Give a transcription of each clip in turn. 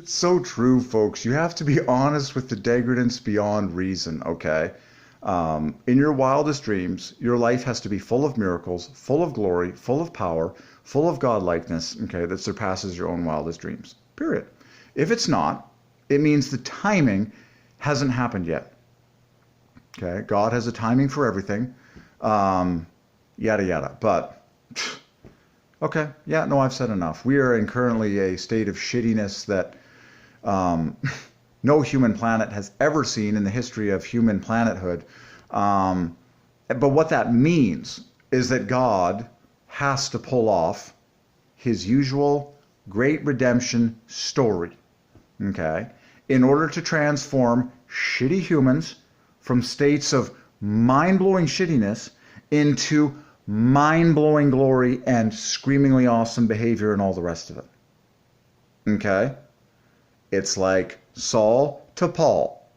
it's so true, folks. You have to be honest with the degradants beyond reason, okay? In your wildest dreams, your life has to be full of miracles, full of glory, full of power, full of godlikeness, okay, that surpasses your own wildest dreams, period. If it's not, it means the timing hasn't happened yet, okay? God has a timing for everything, yada, yada, but... Okay, yeah, no, I've said enough. We are in currently a state of shittiness that no human planet has ever seen in the history of human planethood. But what that means is that God has to pull off his usual great redemption story, okay, in order to transform shitty humans from states of mind-blowing shittiness into mind-blowing glory and screamingly awesome behavior and all the rest of it. Okay? It's like Saul to Paul.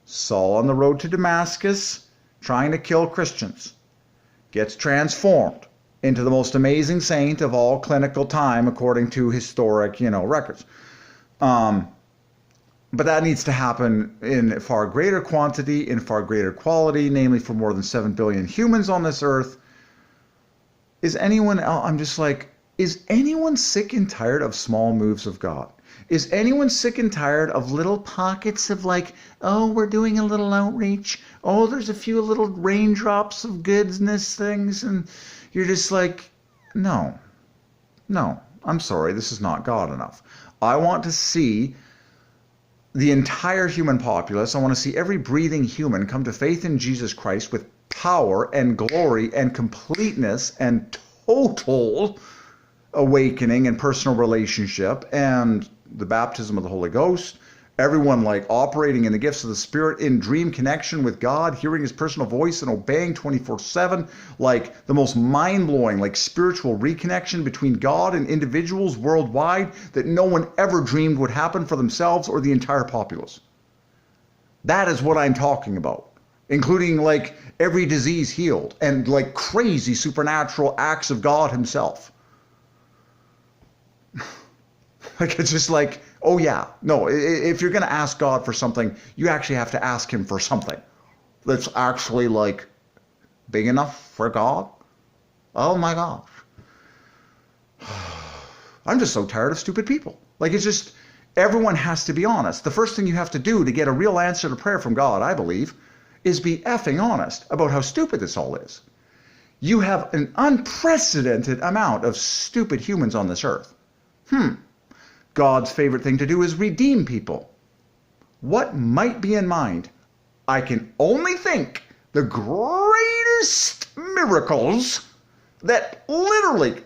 Saul on the road to Damascus, trying to kill Christians, gets transformed into the most amazing saint of all clinical time according to historic, records. But that needs to happen in far greater quantity, in far greater quality, namely for more than 7 billion humans on this earth. Is anyone sick and tired of small moves of God? Is anyone sick and tired of little pockets of we're doing a little outreach. Oh, there's a few little raindrops of goodness things. And you're just like, no, I'm sorry. This is not God enough. I want to see the entire human populace. I want to see every breathing human come to faith in Jesus Christ with power and glory and completeness and total awakening and personal relationship and the baptism of the Holy Ghost, everyone operating in the gifts of the Spirit in dream connection with God, hearing his personal voice and obeying 24/7, the most mind-blowing spiritual reconnection between God and individuals worldwide that no one ever dreamed would happen for themselves or the entire populace. That is what I'm talking about. Including every disease healed and crazy supernatural acts of God himself. It's just oh yeah, no, if you're going to ask God for something, you actually have to ask him for something that's actually big enough for God. Oh my gosh. I'm just so tired of stupid people. It's just, everyone has to be honest. The first thing you have to do to get a real answer to prayer from God, I believe, is be effing honest about how stupid this all is. You have an unprecedented amount of stupid humans on this earth. God's favorite thing to do is redeem people. What might be in mind? I can only think the greatest miracles that literally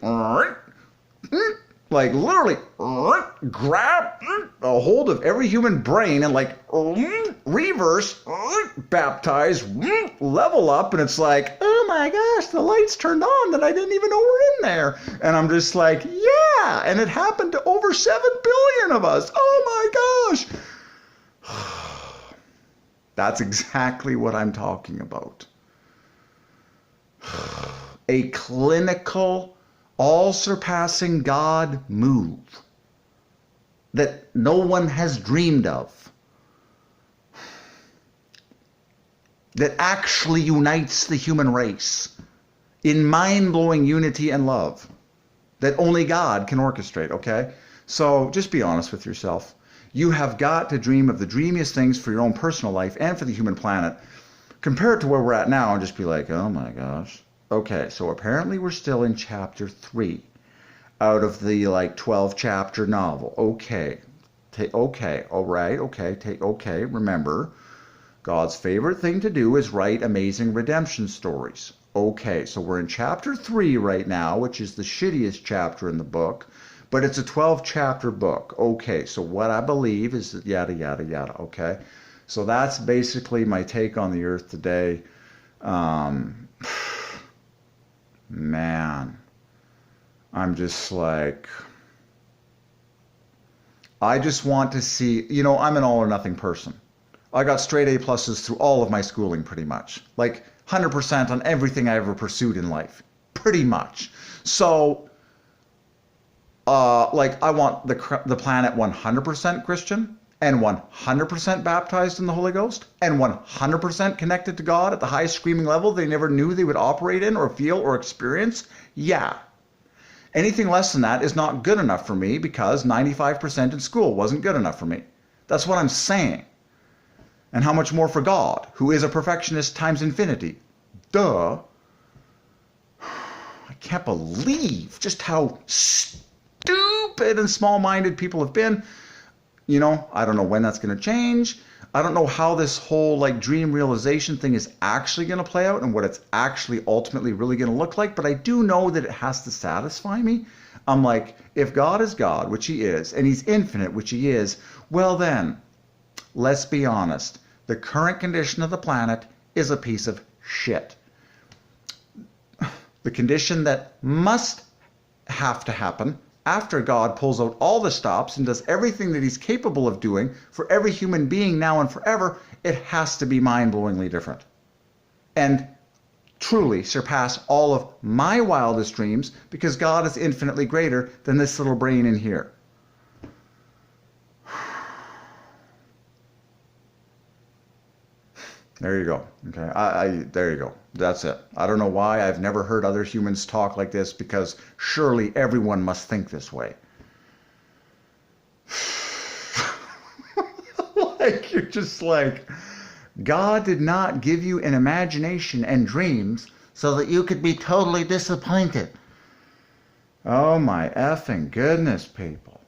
grab a hold of every human brain and reverse, baptize, level up, and it's oh my gosh, the lights turned on that I didn't even know were in there. And I'm just yeah, and it happened to over 7 billion of us. Oh my gosh. That's exactly what I'm talking about. A clinical, all-surpassing God move that no one has dreamed of, that actually unites the human race in mind-blowing unity and love that only God can orchestrate, okay? So just be honest with yourself. You have got to dream of the dreamiest things for your own personal life and for the human planet. Compare it to where we're at now and just be oh my gosh. Okay, so apparently we're still in chapter 3 out of the 12 chapter novel. Okay. Remember, God's favorite thing to do is write amazing redemption stories. Okay, so we're in chapter 3 right now, which is the shittiest chapter in the book, but it's a 12 chapter book. Okay, so what I believe is that yada, yada, yada, okay? So that's basically my take on the earth today. Man, I'm just I just want to see, I'm an all or nothing person. I got straight A pluses through all of my schooling pretty much. 100% on everything I ever pursued in life. Pretty much. So Like I want the planet 100% Christian and 100% baptized in the Holy Ghost and 100% connected to God at the highest screaming level they never knew they would operate in or feel or experience. Yeah. Anything less than that is not good enough for me because 95% in school wasn't good enough for me. That's what I'm saying. And how much more for God, who is a perfectionist times infinity? Duh. I can't believe just how stupid and small-minded people have been. You know, I don't know when that's going to change. I don't know how this whole like dream realization thing is actually going to play out and what it's actually ultimately really going to look like, but I do know that it has to satisfy me. I'm like, if God is God, which he is, and he's infinite, which he is, well then, let's be honest. The current condition of the planet is a piece of shit. The condition that must have to happen after God pulls out all the stops and does everything that he's capable of doing for every human being now and forever, it has to be mind-blowingly different. And truly surpass all of my wildest dreams because God is infinitely greater than this little brain in here. There you go. Okay, there you go. That's it. I don't know why I've never heard other humans talk like this because surely everyone must think this way. Like, you're just like, God did not give you an imagination and dreams so that you could be totally disappointed. Oh my effing goodness, people.